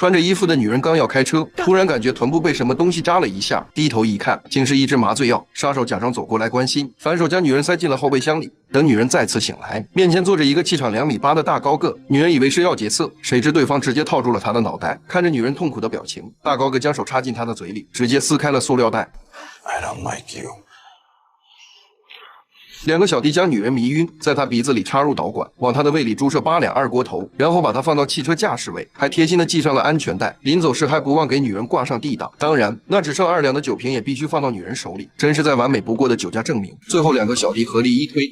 穿着衣服的女人刚要开车，突然感觉臀部被什么东西扎了一下，低头一看，竟是一支麻醉药。杀手假装走过来关心，反手将女人塞进了后备箱里。等女人再次醒来，面前坐着一个气场2.8米的大高个。女人以为是要劫色，谁知对方直接套住了她的脑袋。看着女人痛苦的表情，大高个将手插进她的嘴里，直接撕开了塑料袋。I don't like you. 2个小弟将女人迷晕，在她鼻子里插入导管，往她的胃里注射8两二锅头，然后把她放到汽车驾驶位，还贴心的系上了安全带。临走时还不忘给女人挂上 D 档。当然，那只剩2两的酒瓶也必须放到女人手里，真是再完美不过的酒驾证明。最后2个小弟合力一推，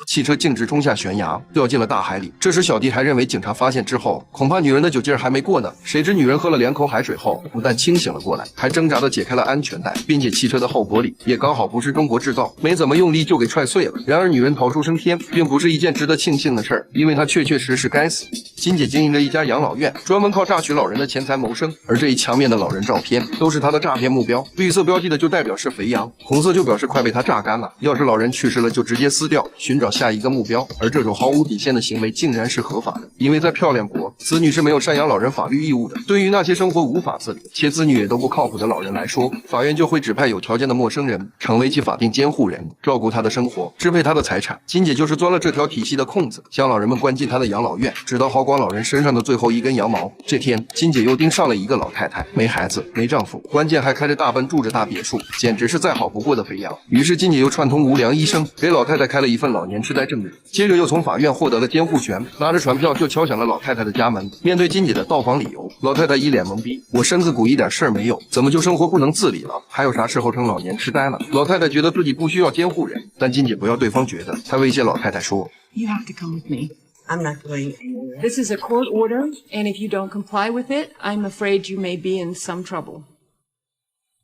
汽车径直冲下悬崖，掉进了大海里。这时小弟还认为警察发现之后，恐怕女人的酒劲儿还没过呢。谁知女人喝了2口海水后，不但清醒了过来，还挣扎地解开了安全带，并且汽车的后玻璃也刚好不是中国制造，没怎么用力就给踹碎了。然而女人逃出升天，并不是一件值得庆幸的事儿，因为她确确实实该死。金姐经营着一家养老院，专门靠榨取老人的钱财谋生，而这一墙面的老人照片都是她的诈骗目标。绿色标记的就代表是肥羊，红色就表示快被她榨干了。要是老人去世了，就直接撕掉，寻找下一个目标。而这种毫无底线的行为竟然是合法的，因为在漂亮国，子女是没有赡养老人法律义务的。对于那些生活无法自理且子女也都不靠谱的老人来说，法院就会指派有条件的陌生人成为其法定监护人，照顾他的生活，支配他的财产。金姐就是钻了这条体系的空子，将老人们关进她的养老院，直到薅光老人身上的最后一根羊毛。这天，金姐又盯上了一个老太太，没孩子，没丈夫，关键还开着大奔，住着大别墅，简直是再好不过的肥羊。于是金姐又串通无良医生，给老太太开了一份老年痴呆证明。接着又从法院获得了监护权，拿着传票就敲响了老太太的家门。面对金姐的到访理由，老太太一脸懵逼：我身子骨一点事儿没有，怎么就生活不能自理了？还有啥时候成老年痴呆了？老太太觉得自己不需要监护人，但金姐不要对方觉得，她威胁老太太说 You have to come with me. I'm not going anywhere. This is a court order, and if you don't comply with it, I'm afraid you may be in some trouble.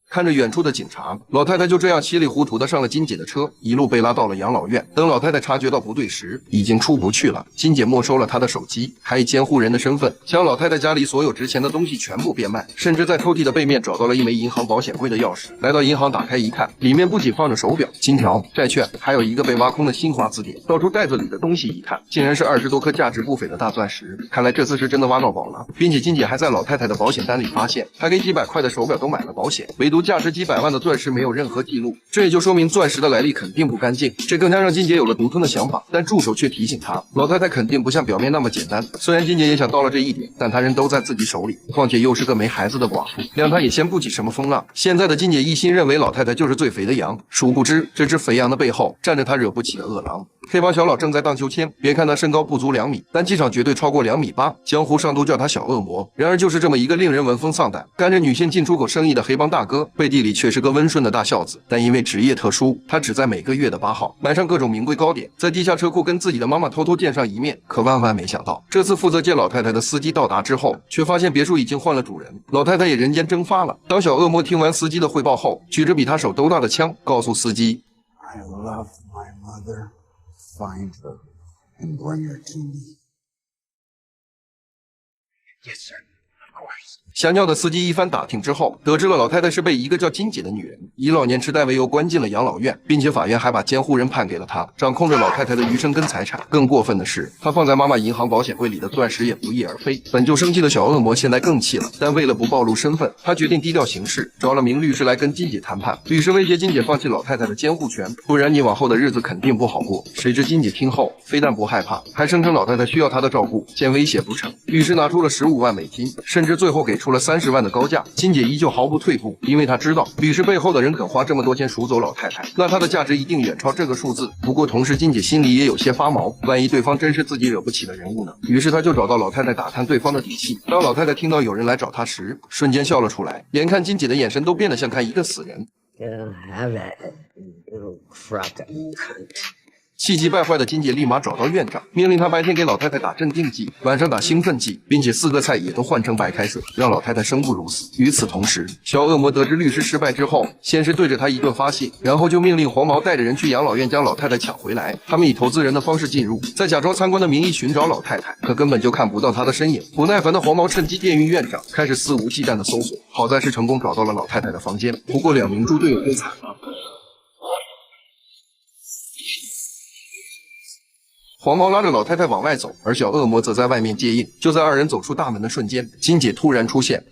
看着远处的警察，老太太就这样稀里糊涂的上了金姐的车，一路被拉到了养老院。等老太太察觉到不对时，已经出不去了。金姐没收了她的手机，还以监护人的身份将老太太家里所有值钱的东西全部变卖，甚至在抽屉的背面找到了一枚银行保险柜的钥匙。来到银行打开一看，里面不仅放着手表、金条、债券，还有一个被挖空的新华字典。倒出袋子里的东西一看，竟然是20多颗价值不菲的大钻石。看来这次是真的挖到宝了，并且金姐还在老太太的保险单里发现，她给几百块的手表都买了保险，唯独价值几百万的钻石没有任何记录，这也就说明钻石的来历肯定不干净。这更加让金姐有了独吞的想法，但助手却提醒她，老太太肯定不像表面那么简单。虽然金姐也想到了这一点，但她人都在自己手里，况且又是个没孩子的寡妇，让她也掀不起什么风浪。现在的金姐一心认为老太太就是最肥的羊，殊不知这只肥羊的背后站着她惹不起的恶狼。黑帮小老正在荡秋千，别看他身高不足2米，但气场绝对超过2.8米，江湖上都叫他小恶魔。然而就是这么一个令人闻风丧胆、干着女性进出口生意的黑帮大哥，背地里却是个温顺的大孝子。但因为职业特殊，他只在每个月的8号买上各种名贵糕点，在地下车库跟自己的妈妈偷偷见上一面。可万万没想到，这次负责接老太太的司机到达之后，却发现别墅已经换了主人，老太太也人间蒸发了。当小恶魔听完司机的汇报后，举着比他手都大的枪，告诉司机 I love my mother. Find her and bring her to me. Yes, sir. Of course. 吓尿的司机一番打听之后，得知了老太太是被一个叫金姐的女人以老年痴呆为由关进了养老院，并且法院还把监护人判给了她，掌控着老太太的余生跟财产。更过分的是，她放在妈妈银行保险柜里的钻石也不翼而飞。本就生气的小恶魔现在更气了，但为了不暴露身份，他决定低调行事，找了名律师来跟金姐谈判。律师威胁金姐放弃老太太的监护权，不然你往后的日子肯定不好过。谁知金姐听后非但不害怕，还声称老太太需要她的照顾，见威胁不成，律师拿出了15万美金，甚至最后给出了30万的高价。金姐依旧毫不退步，因为她知道律师背后的人肯花这么多钱赎走老太太，那她的价值一定远超这个数字。不过同时金姐心里也有些发毛，万一对方真是自己惹不起的人物呢？于是她就找到老太太打探对方的底细。当老太太听到有人来找她时，瞬间笑了出来，眼看金姐的眼神都变得像看一个死人。 Have at it, you little cracker cunt. 气急败坏的金姐立马找到院长，命令他白天给老太太打镇定剂，晚上打兴奋剂，并且4个菜也都换成白开水，让老太太生不如死。与此同时，小恶魔得知律师失败之后，先是对着他一顿发泄，然后就命令黄毛带着人去养老院将老太太抢回来。他们以投资人的方式进入，再假装参观的名义寻找老太太，可根本就看不到她的身影。不耐烦的黄毛趁机电晕院长，开始肆无忌惮的搜索。好在是成功找到了老太太的房间，不过2名猪队友更惨了。黄毛拉着老太太往外走，而小恶魔则在外面接应。就在二人走出大门的瞬间，金姐突然出现。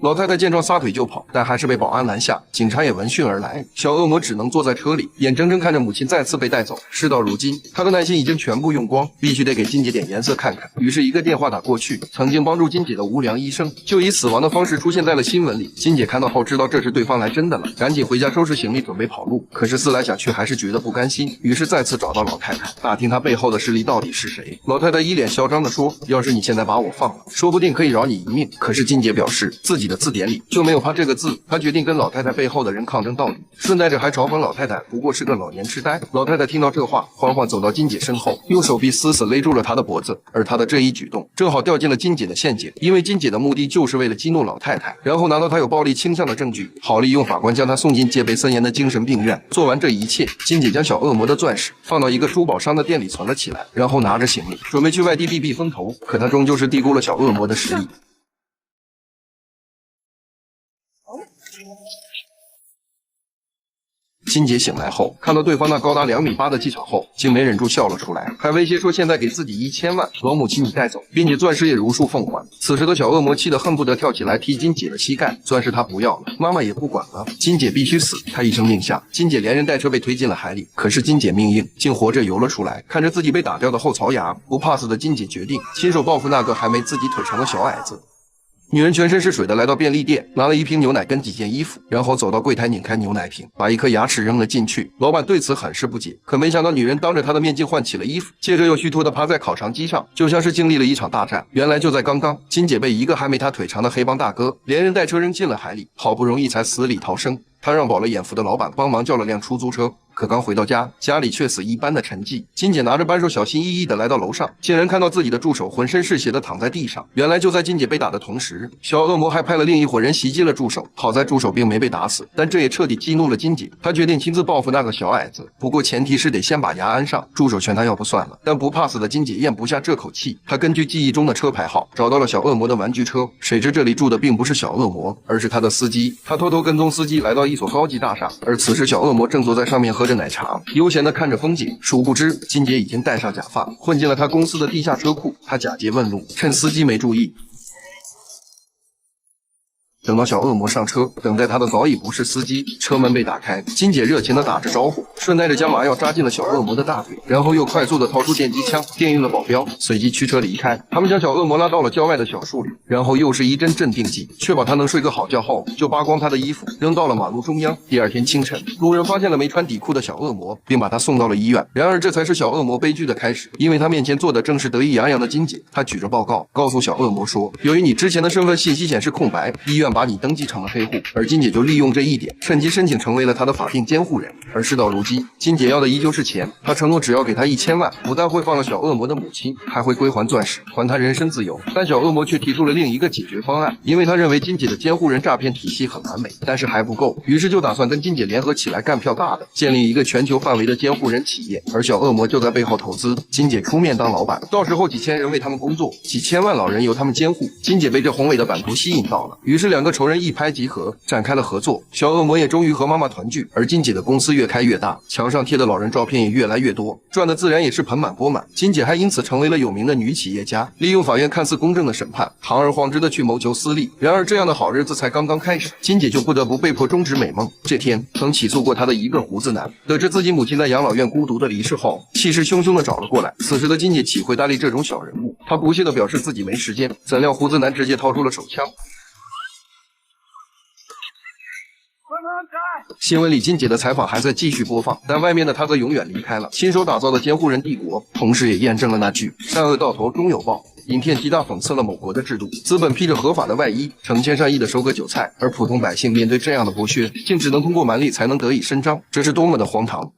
老太太见状撒腿就跑，但还是被保安拦下，警察也闻讯而来。小恶魔只能坐在车里，眼睁睁看着母亲再次被带走。事到如今，他的耐心已经全部用光，必须得给金姐点颜色看看。于是，一个电话打过去，曾经帮助金姐的无良医生，就以死亡的方式出现在了新闻里。金姐看到后知道这是对方来真的了，赶紧回家收拾行李准备跑路。可是思来想去，还是觉得不甘心，于是再次找到老太太，打听她背后的势力到底是谁。老太太一脸嚣张地说：“要是你现在把我放了，说不定可以饶你一命。”可是金姐表示，自己的字典里就没有“怕”这个字，她决定跟老太太背后的人抗争到底，顺带着还嘲讽老太太不过是个老年痴呆。老太太听到这话，缓缓走到金姐身后，用手臂死死勒住了她的脖子，而她的这一举动正好掉进了金姐的陷阱，因为金姐的目的就是为了激怒老太太，然后拿到她有暴力倾向的证据，好利用法官将她送进戒备森严的精神病院。做完这一切，金姐将小恶魔的钻石放到一个珠宝商的店里存了起来，然后拿着行李准备去外地避避风头，可她终究是低估了小恶魔的实力。金姐醒来后，看到对方那高达2.8米的技巧后，竟没忍住笑了出来，还威胁说现在给自己1000万，老母亲你带走，并且钻石也如数奉还。此时的小恶魔气得恨不得跳起来踢金姐的膝盖，钻石他不要了，妈妈也不管了，金姐必须死。他一声令下，金姐连人带车被推进了海里。可是金姐命硬，竟活着游了出来。看着自己被打掉的后槽牙，不怕死的金姐决定亲手报复那个还没自己腿长的小矮子。女人全身是水的来到便利店，拿了一瓶牛奶跟几件衣服，然后走到柜台拧开牛奶瓶，把一颗牙齿扔了进去。老板对此很是不解，可没想到女人当着他的面竟换起了衣服，接着又虚脱地趴在烤肠机上，就像是经历了一场大战。原来就在刚刚，金姐被一个还没她腿长的黑帮大哥连人带车扔进了海里，好不容易才死里逃生。他让饱了眼福的老板帮忙叫了辆出租车，可刚回到家，家里却死一般的沉寂。金姐拿着扳手小心翼翼地来到楼上，竟然看到自己的助手浑身是血地躺在地上。原来就在金姐被打的同时，小恶魔还派了另一伙人袭击了助手，好在助手并没被打死，但这也彻底激怒了金姐。她决定亲自报复那个小矮子，不过前提是得先把牙安上。助手劝她要不算了，但不怕死的金姐咽不下这口气，她根据记忆中的车牌号找到了小恶魔的玩具车，谁知这里住的并不是小恶魔，而是他的司机。她偷偷跟踪司机来到一所高级大厦，而此时小恶魔正坐在上面喝着奶茶，悠闲地看着风景。殊不知金姐已经戴上假发，混进了他公司的地下车库。她假借问路，趁司机没注意，等到小恶魔上车，等待他的早已不是司机。车门被打开，金姐热情地打着招呼，顺带着将麻药扎进了小恶魔的大腿，然后又快速地掏出电击枪，电晕了保镖，随即驱车离开。他们将小恶魔拉到了郊外的小树林，然后又是一阵镇定剂，确保他能睡个好觉后，就扒光他的衣服，扔到了马路中央。第二天清晨，路人发现了没穿底裤的小恶魔，并把他送到了医院。然而这才是小恶魔悲剧的开始，因为他面前坐的正是得意洋洋的金姐。他举着报告告诉小恶魔说，由于你之前的身份信息显示空白，医院把你登记成了黑户，而金姐就利用这一点，趁机申请成为了他的法定监护人。而事到如今，金姐要的依旧是钱，她承诺只要给他1000万，不但会放了小恶魔的母亲，还会归还钻石，还他人身自由。但小恶魔却提出了另一个解决方案，因为他认为金姐的监护人诈骗体系很完美，但是还不够，于是就打算跟金姐联合起来干票大的，建立一个全球范围的监护人企业，而小恶魔就在背后投资，金姐出面当老板，到时候几千人为他们工作，几千万老人由他们监护。金姐被这宏伟的版图吸引到了，于是两个仇人一拍即合，展开了合作。小恶魔也终于和妈妈团聚，而金姐的公司越开越大，墙上贴的老人照片也越来越多，赚的自然也是盆满钵满。金姐还因此成为了有名的女企业家，利用法院看似公正的审判，堂而皇之的去谋求私利。然而这样的好日子才刚刚开始，金姐就不得不被迫终止美梦。这天，曾起诉过她的一个胡子男，得知自己母亲在养老院孤独的离世后，气势汹汹的找了过来。此时的金姐岂会搭理这种小人物，她不屑的表示自己没时间，怎料胡子男直接掏出了手枪。新闻里金姐的采访还在继续播放，但外面的她则永远离开了，亲手打造的监护人帝国，同时也验证了那句善恶到头终有报。影片极大讽刺了某国的制度，资本披着合法的外衣，成千上亿的收割韭菜，而普通百姓面对这样的剥削，竟只能通过蛮力才能得以伸张，这是多么的荒唐。